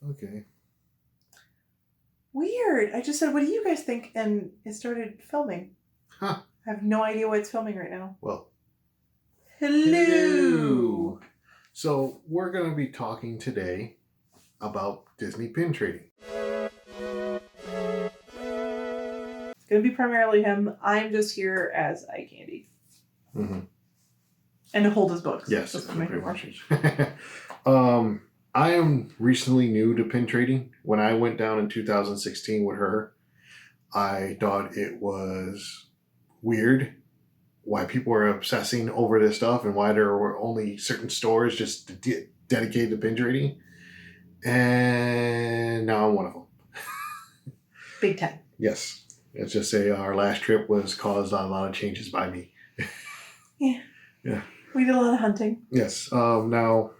Okay. Weird. I just said, what do you guys think? And it started filming. Huh. I have no idea why it's filming right now. Well. Hello. So we're going to be talking today about Disney pin trading. It's going to be primarily him. I'm just here as eye candy. Mm-hmm. And to hold his books. Yes. Just to make it more. I am recently new to pin trading. When I went down in 2016 with her, I thought it was weird why people were obsessing over this stuff and why there were only certain stores just dedicated to pin trading. And now I'm one of them. Big time. Yes. Let's just say our last trip was caused a lot of changes by me. Yeah. Yeah. We did a lot of hunting. Yes. Now,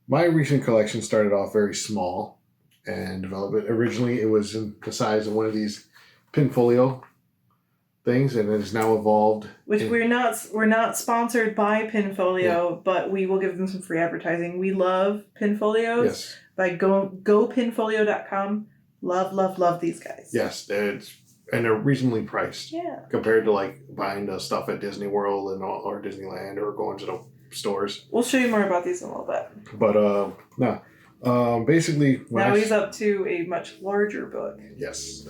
my recent collection started off very small and developed. Originally, it was in the size of one of these Pinfolio things, and it has now evolved. Which we're not sponsored by Pinfolio, but we will give them some free advertising. We love Pinfolios. Yes. By gopinfolio.com. Love these guys. Yes, and they're reasonably priced. Yeah. Compared to like buying the stuff at Disney World and or Disneyland or going to the stores. We'll show you more about these in a little bit. But no. Basically now he's up to a much larger book. Yes.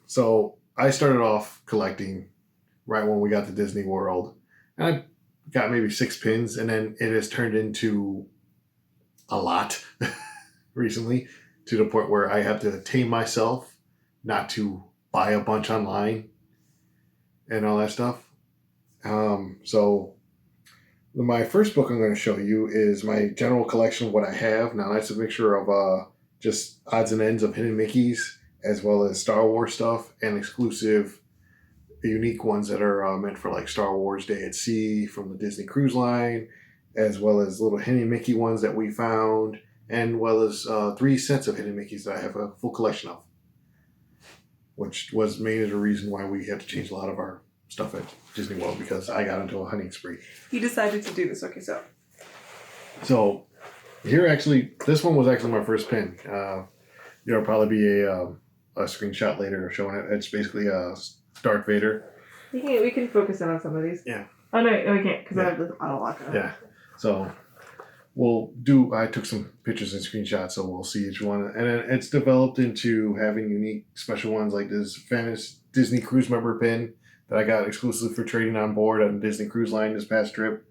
So I started off collecting right when we got to Disney World. And I got maybe 6 pins, and then it has turned into a lot recently, to the point where I have to tame myself not to buy a bunch online and all that stuff. So my first book I'm going to show you is my general collection of what I have. Now that's a mixture of just odds and ends of hidden Mickeys, as well as Star Wars stuff and exclusive unique ones that are meant for like Star Wars Day at Sea from the Disney Cruise Line, as well as little hidden Mickey ones that we found, and well as 3 sets of hidden Mickeys that I have a full collection of, which was mainly the reason why we had to change a lot of our stuff at Disney World, because I got into a hunting spree. He decided to do this. Okay, so here actually, this one was actually my first pin. There'll probably be a screenshot later showing it. It's basically Darth Vader. We can focus in on some of these. Yeah. Oh no, we can't because I have the auto lock on. Yeah. So I took some pictures and screenshots, so we'll see each one. And then it's developed into having unique special ones like this famous Disney Cruise member pin that I got exclusively for trading on board on Disney Cruise Line this past trip.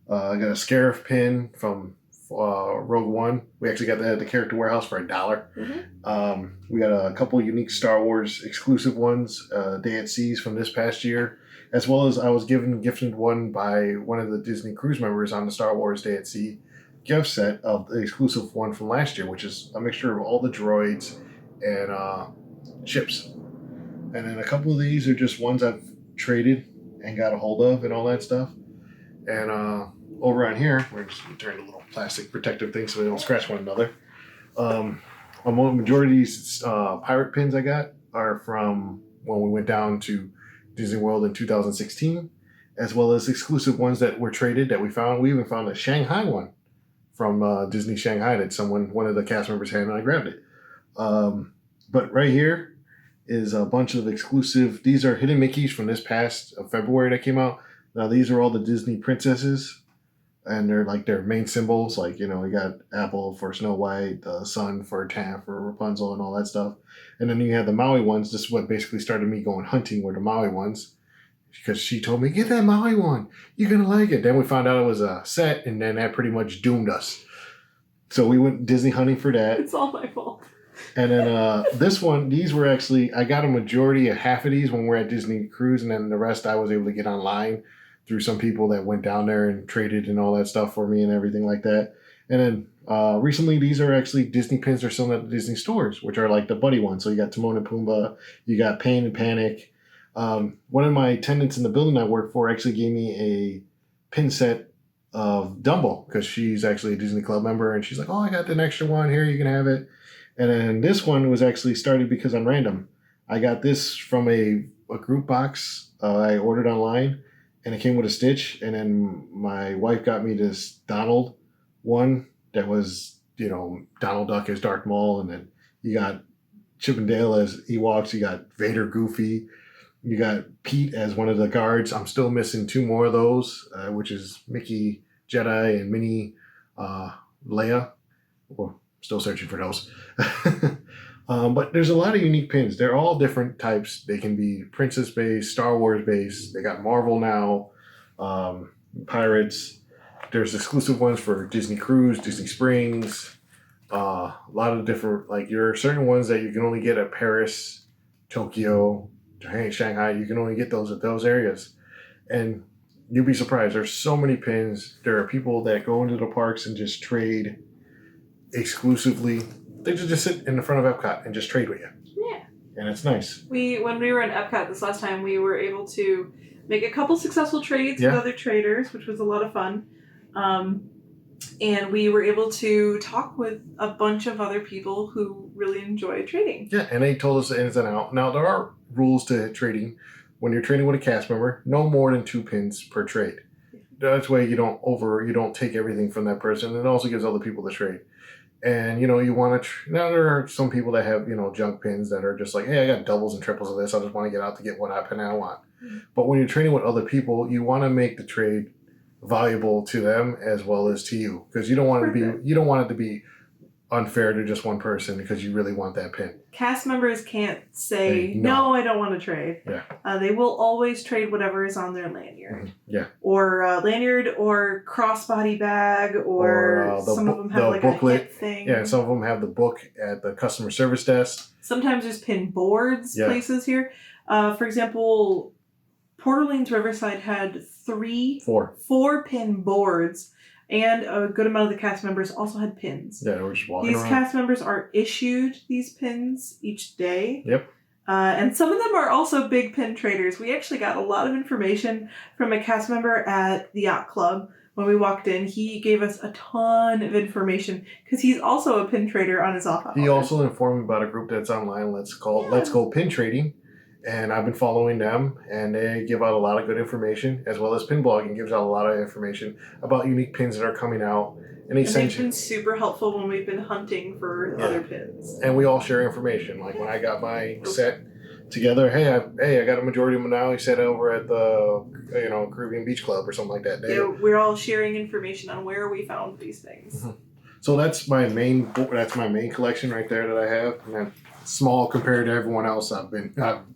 I got a Scarif pin from Rogue One. We actually got that at the Character Warehouse for $1. Mm-hmm. We got a couple unique Star Wars exclusive ones, Day at Seas from this past year, as well as I was gifted one by one of the Disney Cruise members on the Star Wars Day at Sea gift set of the exclusive one from last year, which is a mixture of all the droids and ships. And then a couple of these are just ones I've traded and got a hold of and all that stuff. And over on here, we're just going to turn a little plastic protective thing so they don't scratch one another. A majority of these pirate pins I got are from when we went down to Disney World in 2016, as well as exclusive ones that were traded that we found. We even found a Shanghai one from Disney Shanghai that one of the cast members had, and I grabbed it. But right here is a bunch of exclusive. These are hidden Mickeys from this past February that came out. Now these are all the Disney princesses, and they're like their main symbols. Like, you know, we got Apple for Snow White, the sun for Taff for Rapunzel and all that stuff. And then you have the Maui ones. This is what basically started me going hunting, were the Maui ones, because she told me, get that Maui one, you're gonna like it. Then we found out it was a set, and then that pretty much doomed us. So we went Disney hunting for that. It's all my fault. And then this one, these were actually, I got a majority of half of these when we were at Disney Cruise, and then the rest I was able to get online through some people that went down there and traded and all that stuff for me and everything like that. And then recently, these are actually Disney pins they're selling at the Disney stores, which are like the buddy ones. So you got Timon and Pumbaa, you got Pain and Panic. One of my attendants in the building I work for actually gave me a pin set of Dumbo, because she's actually a Disney Club member, and she's like, oh, I got an extra one here, you can have it. And then this one was actually started because on random. I got this from a group box I ordered online, and it came with a stitch. And then my wife got me this Donald one that was, Donald Duck as Darth Maul, and then you got Chip and Dale as Ewoks. You got Vader, Goofy. You got Pete as one of the guards. I'm still missing 2 more of those, which is Mickey Jedi and Minnie Leia. Well, still searching for those. But there's a lot of unique pins. They're all different types. They can be Princess based, Star Wars based. They got Marvel now, Pirates. There's exclusive ones for Disney Cruise, Disney Springs. A lot of different, like, there are certain ones that you can only get at Paris, Tokyo, Shanghai. You can only get those at those areas. And you'll be surprised. There's so many pins. There are people that go into the parks and just trade exclusively. They just sit in the front of Epcot and just trade with you. Yeah. And it's nice. When we were in Epcot this last time, we were able to make a couple successful trades with other traders, which was a lot of fun. And we were able to talk with a bunch of other people who really enjoy trading. Yeah, and they told us the ins and outs. Now, there are rules to trading. When you're trading with a cast member, no more than 2 pins per trade. That's why you don't take everything from that person. It also gives other people the trade. And, you want to... now, there are some people that have, junk pins that are just like, hey, I got doubles and triples of this. I just want to get out to get what pin I want. Mm-hmm. But when you're trading with other people, you want to make the trade valuable to them as well as to you, because you don't want it to be unfair to just one person because you really want that pin. Cast members can't say, no, I don't want to trade. Yeah. They will always trade whatever is on their lanyard. Mm-hmm. Yeah. Or lanyard or crossbody bag or some of them have like booklet. A hip thing. Yeah, some of them have the book at the customer service desk. Sometimes there's pin boards places here. For example, Port Orleans Riverside had 4 pin boards, and a good amount of the cast members also had pins. Yeah, we're just walking These around. cast members are issued these pins each day. Yep. And some of them are also big pin traders. We actually got a lot of information from a cast member at the Yacht Club. When we walked in, he gave us a ton of information because he's also a pin trader on his off hours. He also informed me about a group that's online. Let's Go Pin Trading. And I've been following them, and they give out a lot of good information, as well as Pin Blogging gives out a lot of information about unique pins that are coming out. And they've been super helpful when we've been hunting for other pins. And we all share information. Like when I got my set together, hey, I got a majority of them now. He said over at the Caribbean Beach Club or something like that. We're all sharing information on where we found these things. Mm-hmm. So that's my main collection right there that I have. And small compared to everyone else I've been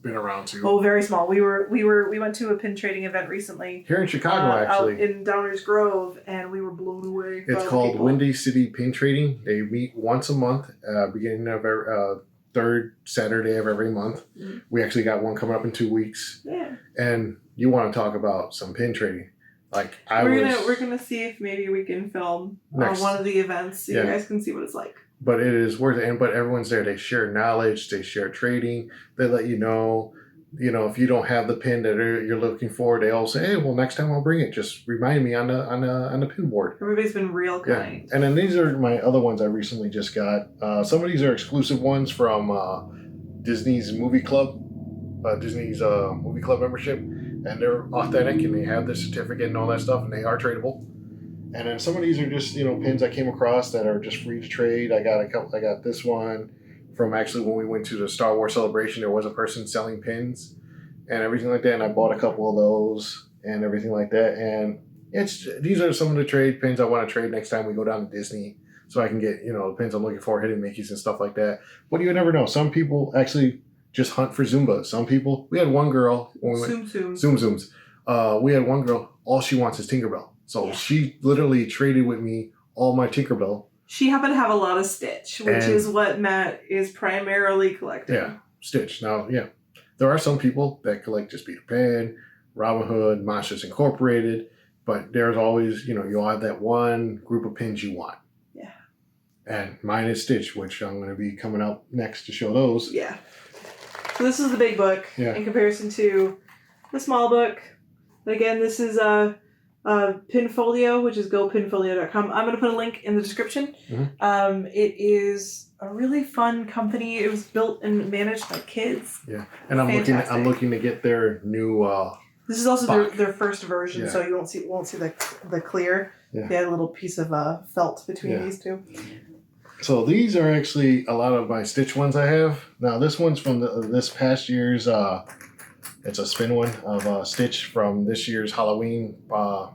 around to. Oh, very small. We went to a pin trading event recently here in Chicago, actually, out in Downers Grove, and we were blown away. It's called Windy City Pin Trading. They meet once a month, beginning of third Saturday of every month. Mm-hmm. We actually got one coming up in 2 weeks. Yeah. And you want to talk about some pin trading? Like we're gonna see if maybe we can film one of the events so you guys can see what it's like. But it is worth it. But everyone's there. They share knowledge. They share trading. They let you know, if you don't have the pin that you're looking for, they all say, hey, well, next time I'll bring it. Just remind me on the pin board. Everybody's been real kind. Yeah. And then these are my other ones I recently just got. Some of these are exclusive ones from Disney's Movie Club, Disney's Movie Club membership. And they're authentic, and they have the certificate and all that stuff, and they are tradable. And then some of these are just, pins I came across that are just free to trade. I got this one from actually when we went to the Star Wars celebration. There was a person selling pins and everything like that. And I bought a couple of those and everything like that. And these are some of the trade pins I want to trade next time we go down to Disney, so I can get, the pins I'm looking for, hidden Mickeys and stuff like that. But you never know. Some people actually just hunt for Zumbas. Some people, we had one girl when we went, Zooms. We had one girl, all she wants is Tinkerbell. So she literally traded with me all my Tinkerbell. She happened to have a lot of Stitch, which is what Matt is primarily collecting. Yeah, Stitch. Now, there are some people that collect just Peter Pan, Robin Hood, Monsters Incorporated, but there's always, you'll have that one group of pins you want. Yeah. And mine is Stitch, which I'm going to be coming up next to show those. Yeah. So this is the big book in comparison to the small book. But again, this is Pinfolio, which is gopinfolio.com. I'm going to put a link in the description. Mm-hmm. It is a really fun company. It was built and managed by kids. Yeah, and I'm looking to get their new This is also their first version, so you won't see the clear. Yeah. They had a little piece of felt between these two. So these are actually a lot of my Stitch ones I have. Now this one's from this past year's. It's a spin one of Stitch from this year's Halloween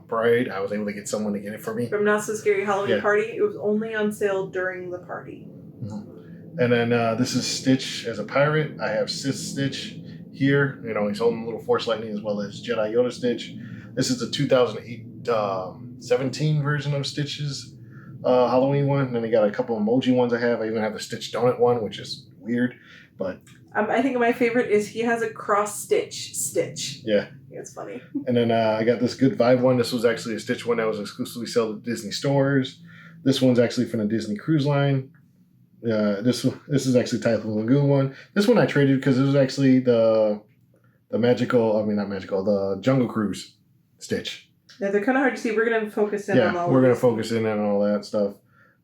parade. I was able to get someone to get it for me. From Not So Scary Halloween Party. It was only on sale during the party. Mm-hmm. And then this is Stitch as a pirate. I have Sith Stitch here. You know, he's holding a little Force Lightning as well as Jedi Yoda Stitch. This is the 2017 version of Stitch's Halloween one. And then they got a couple emoji ones I have. I even have the Stitch Donut one, which is weird, but... I think my favorite is he has a cross stitch. Yeah. It's funny. And then I got this Good Vibe one. This was actually a Stitch one that was exclusively sold at Disney stores. This one's actually from the Disney Cruise Line. This is actually Typhoon Lagoon one. This one I traded because it was actually the Jungle Cruise Stitch. Yeah, they're kind of hard to see. We're going to focus in on all we're going to focus in on all that stuff.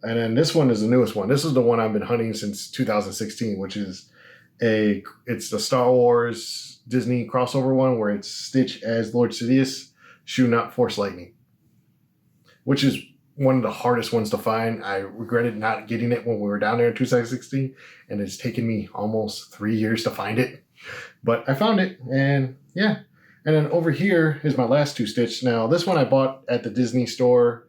And then this one is the newest one. This is the one I've been hunting since 2016, which is it's the Star Wars Disney crossover one where it's Stitch as Lord Sidious shooting out Force Lightning, which is one of the hardest ones to find. I regretted not getting it when we were down there in 2016, and it's taken me almost 3 years to find it. But I found it, and yeah. And then over here is my last two Stitch. Now, this one I bought at the Disney store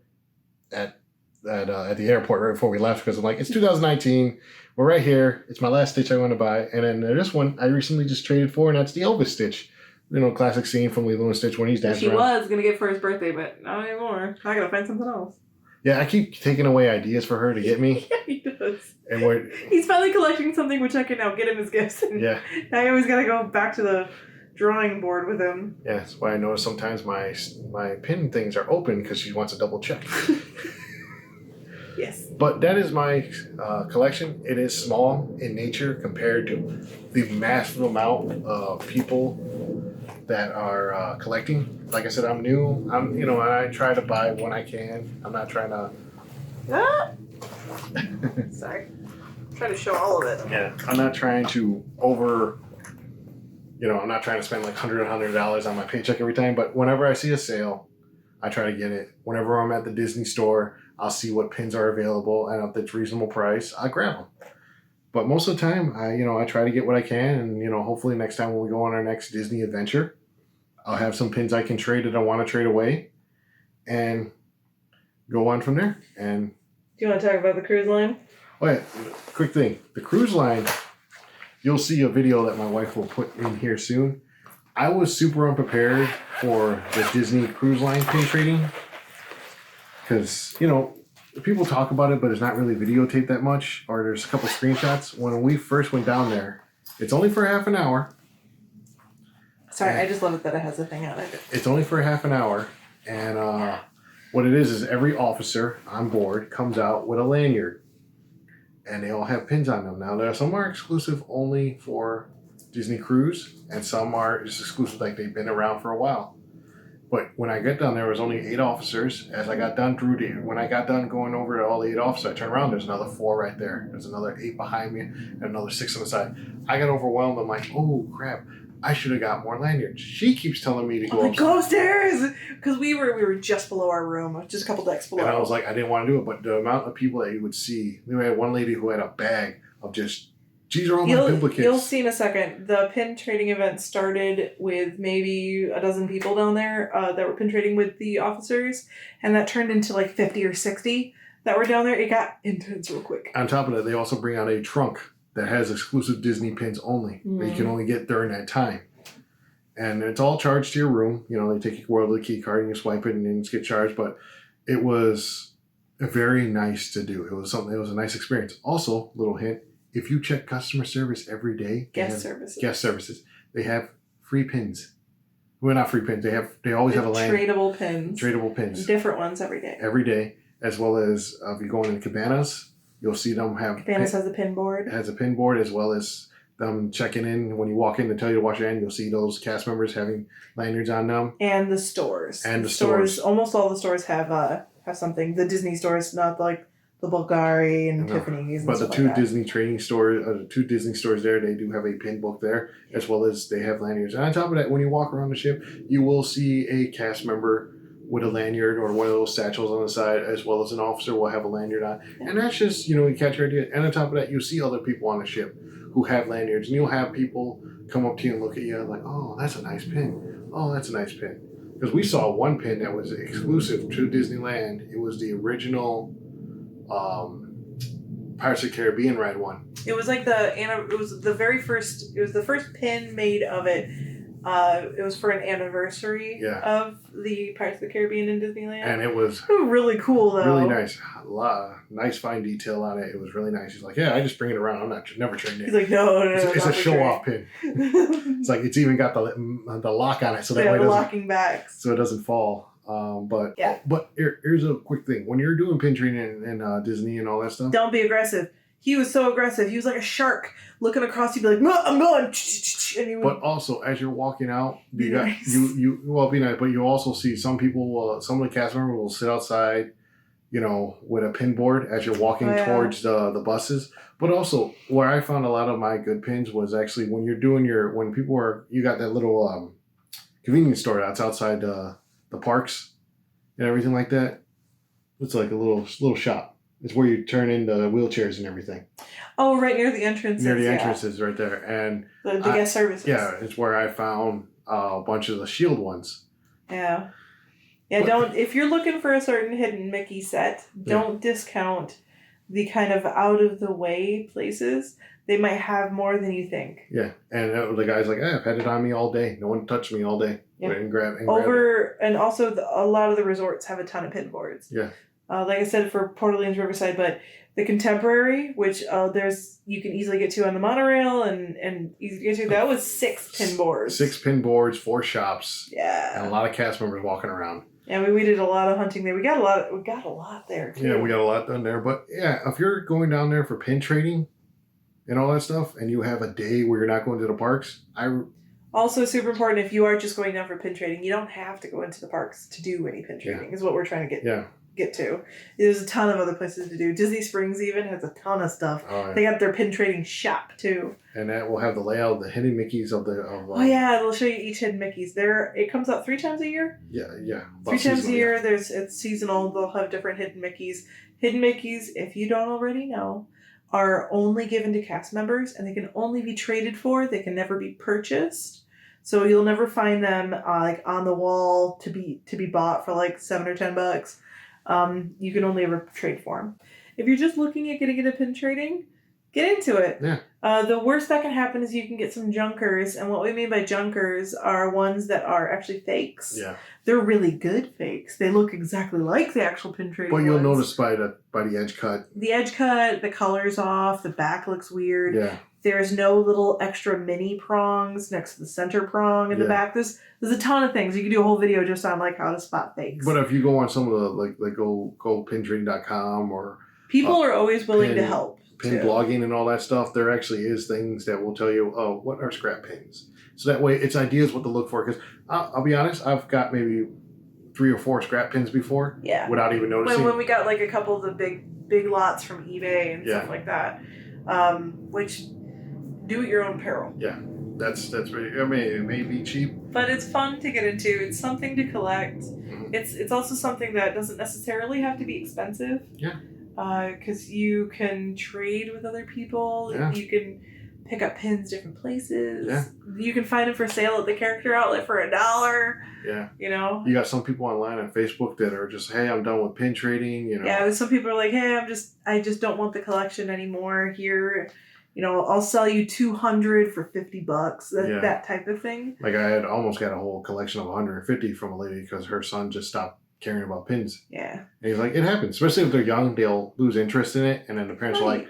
at the airport right before we left because I'm like, it's 2019. We're right here. It's my last Stitch I want to buy. And then this one I recently just traded for, and that's the Elvis Stitch. You know, classic scene from Lilo and Stitch when he's dancing around. She was going to get for his birthday, but not anymore. I got to find something else. Yeah, I keep taking away ideas for her to get me. Yeah, he does. And he's finally collecting something which I can now get him as gifts. And yeah. I always got to go back to the drawing board with him. Yeah, that's why I notice sometimes my pin things are open because she wants to double check. Yes. But that is my collection. It is small in nature compared to the massive amount of people that are collecting. Like I said, I'm new. I try to buy when I can. I'm not trying to... Sorry. I'm trying to show all of it. Yeah. I'm not trying to I'm not trying to spend like $100 on my paycheck every time, but whenever I see a sale, I try to get it. Whenever I'm at the Disney store, I'll see what pins are available, and if it's reasonable price, I grab them. But most of the time, I try to get what I can, and hopefully next time when we go on our next Disney adventure, I'll have some pins I can trade that I want to trade away, and go on from there. And do you want to talk about the cruise line? Oh yeah, quick thing. The cruise line, you'll see a video that my wife will put in here soon. I was super unprepared for the Disney Cruise Line pin trading because, people talk about it, but it's not really videotaped that much, or there's a couple screenshots. When we first went down there, it's only for half an hour. Sorry, I just love it that it has a thing on it. It's only for half an hour, and what it is every officer on board comes out with a lanyard, and they all have pins on them. Now, some are exclusive only for Disney Cruise, and some are just exclusive, like they've been around for a while. But when I got done, there was only 8 officers. As I got done when I got done going over to all the 8 officers, I turned around, there's another 4 right there. There's another 8 behind me, and another 6 on the side. I got overwhelmed. I'm like, oh crap, I should have got more lanyards. She keeps telling me to go upstairs, because we were just below our room, just a couple decks below. And I was like, I didn't want to do it, but the amount of people that you would see, we had one lady who had a bag of just, these are all my duplicates. You'll see in a second. The pin trading event started with maybe a dozen people down there that were pin trading with the officers, and that turned into like 50 or 60 that were down there. It got intense real quick. On top of that, they also bring out a trunk that has exclusive Disney pins only that you can only get during that time. And it's all charged to your room. They take your world key card and you swipe it and then get charged. But it was very nice to do. It was a nice experience. Also, little hint, if you check customer service every day, guest services, they have free pins. Well, not free pins. They always have a line. Tradable pins. Different ones every day. Every day, as well as if you're going in Cabanas, you'll see them have. Cabanas has a pin board. Has a pin board, as well as them checking in when you walk in to tell you to wash your hand. You'll see those cast members having lanyards on them. And the stores. And the stores. Almost all the stores have something. The Disney stores, not like the Bulgari and Tiffany's. But the two Disney trading stores, the two Disney stores there, they do have a pin book there, as well as they have lanyards. And on top of that, when you walk around the ship, you will see a cast member with a lanyard or one of those satchels on the side, as well as an officer will have a lanyard on. Yeah. And that's just, you catch your idea. And on top of that, you'll see other people on the ship who have lanyards. And you'll have people come up to you and look at you like, oh, that's a nice pin. Oh, that's a nice pin. Because we saw one pin that was exclusive to Disneyland. It was the original Pirates of the Caribbean ride one. It was like the first pin made of it. It was for an anniversary of the Pirates of the Caribbean in Disneyland. And it was really cool, though. Really nice. A lot of nice fine detail on it. It was really nice. He's like, yeah, I just bring it around. I'm never trained it. He's like, no. It's a show-off pin. It's like, it's even got the lock on it. So that way locking back. So it doesn't fall. But here's a quick thing. When you're doing pin training and Disney and all that stuff. Don't be aggressive. He was so aggressive. He was like a shark looking across. He'd be like, no, I'm going. And he would, but also, as you're walking out, be nice. Be nice. But you also see some people, some of the cast members will sit outside, with a pin board as you're walking towards the buses. But also, where I found a lot of my good pins was actually when you're doing you got that little convenience store that's outside the parks and everything like that. It's like a little shop. It's where you turn in the wheelchairs and everything. Oh, right near the entrances. Near the entrances, right there, and the guest services. Yeah, it's where I found a bunch of the Shield ones. Yeah, don't if you're looking for a certain hidden Mickey set, don't discount the kind of out of the way places. They might have more than you think. Yeah, and the guy's like, I've had it on me all day. No one touched me all day. Yeah. And grab it. And also a lot of the resorts have a ton of pin boards. Yeah. Like I said, for Port Orleans Riverside, but the Contemporary, which you can easily get to on the monorail and easy to get to, that was 6 pin boards. 6 pin boards, 4 shops. Yeah. And a lot of cast members walking around. Yeah, we did a lot of hunting there. We got a lot there too. Yeah, we got a lot done there. But yeah, if you're going down there for pin trading and all that stuff, and you have a day where you're not going to the parks, also super important, if you are just going down for pin trading, you don't have to go into the parks to do any pin trading, is what we're trying to get to. There's a ton of other places to do. Disney Springs even has a ton of stuff. Oh, yeah. They got their pin trading shop too. And that will have the layout of the hidden Mickeys they'll show you each hidden Mickeys. It comes out 3 times a year. Yeah. 3 times a year. It's seasonal. They'll have different hidden Mickeys. Hidden Mickeys, if you don't already know, are only given to cast members, and they can only be traded for. They can never be purchased. So you'll never find them on the wall to be bought for like $7 or $10. You can only ever trade for them. If you're just looking at getting into pin trading, get into it. Yeah. The worst that can happen is you can get some junkers, and what we mean by junkers are ones that are actually fakes. Yeah. They're really good fakes. They look exactly like the actual pin trading But you'll ones. notice by the edge cut. The edge cut, the color's off, the back looks weird. Yeah. There's no little extra mini prongs next to the center prong in the back. There's a ton of things. You can do a whole video just on how to spot fakes. But if you go on some of the like go pintrading.com or people are always willing to help. Pin blogging and all that stuff, there actually is things that will tell you, what are scrap pins? So that way it's ideas what to look for. Because I'll be honest, I've got maybe 3 or 4 scrap pins before. Yeah. Without even noticing. When we got a couple of the big lots from eBay and stuff like that, which do at your own peril. Yeah, that's really. I mean, it may be cheap, but it's fun to get into. It's something to collect. Mm-hmm. It's also something that doesn't necessarily have to be expensive. Yeah. Because you can trade with other people. Yeah. You can pick up pins different places. Yeah. You can find them for sale at the character outlet for $1. Yeah. You got some people online on Facebook that are just, hey, I'm done with pin trading. Yeah. Some people are like, hey, I just don't want the collection anymore. Here. I'll sell you 200 for $50. That type of thing. Like I had almost got a whole collection of 150 from a lady because her son just stopped caring about pins. Yeah. And he's like, it happens. Especially if they're young, they'll lose interest in it. And then the parents are like,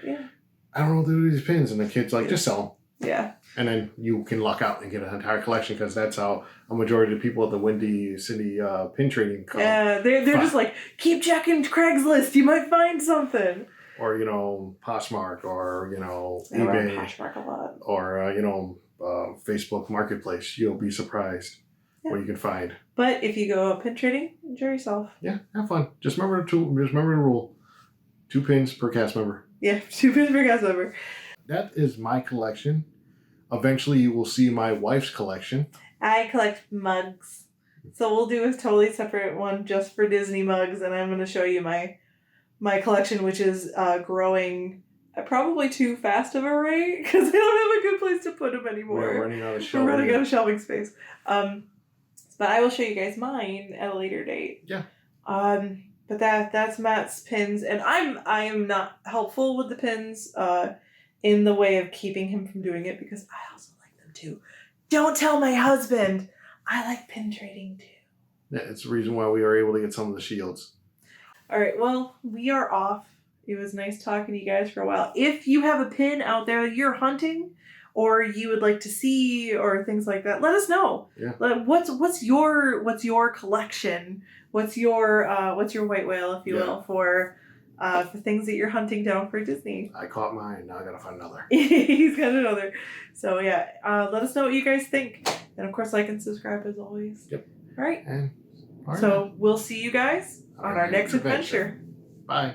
I don't know what to do with these pins. And the kid's like, just sell them. Yeah. And then you can luck out and get an entire collection because that's how a majority of the people at the Windy City pin trading come. Yeah, they're just like, keep checking Craigslist. You might find something. Or, Poshmark or, eBay. Poshmark a lot. Or, Facebook Marketplace. You'll be surprised what you can find. But if you go pin trading, enjoy yourself. Yeah, have fun. Just remember the rule. 2 pins per cast member. Yeah, 2 pins per cast member. That is my collection. Eventually, you will see my wife's collection. I collect mugs. So we'll do a totally separate one just for Disney mugs, and I'm going to show you my collection, which is growing at probably too fast of a rate because I don't have a good place to put them anymore. We're running out of shelving. We're running out of shelving space. But I will show you guys mine at a later date. Yeah. But that's Matt's pins, and I am not helpful with the pins in the way of keeping him from doing it because I also like them too. Don't tell my husband. I like pin trading too. Yeah, it's the reason why we are able to get some of the shields. All right, well, we are off. It was nice talking to you guys for a while. If you have a pin out there that you're hunting or you would like to see or things like that, let us know. Yeah. What's your collection? What's your white whale, if you will, for things that you're hunting down for Disney? I caught mine. Now I gotta find another. He's got another. So yeah, let us know what you guys think, and of course, like and subscribe as always. Yep. All right. And So we'll see you guys on our next adventure. Bye.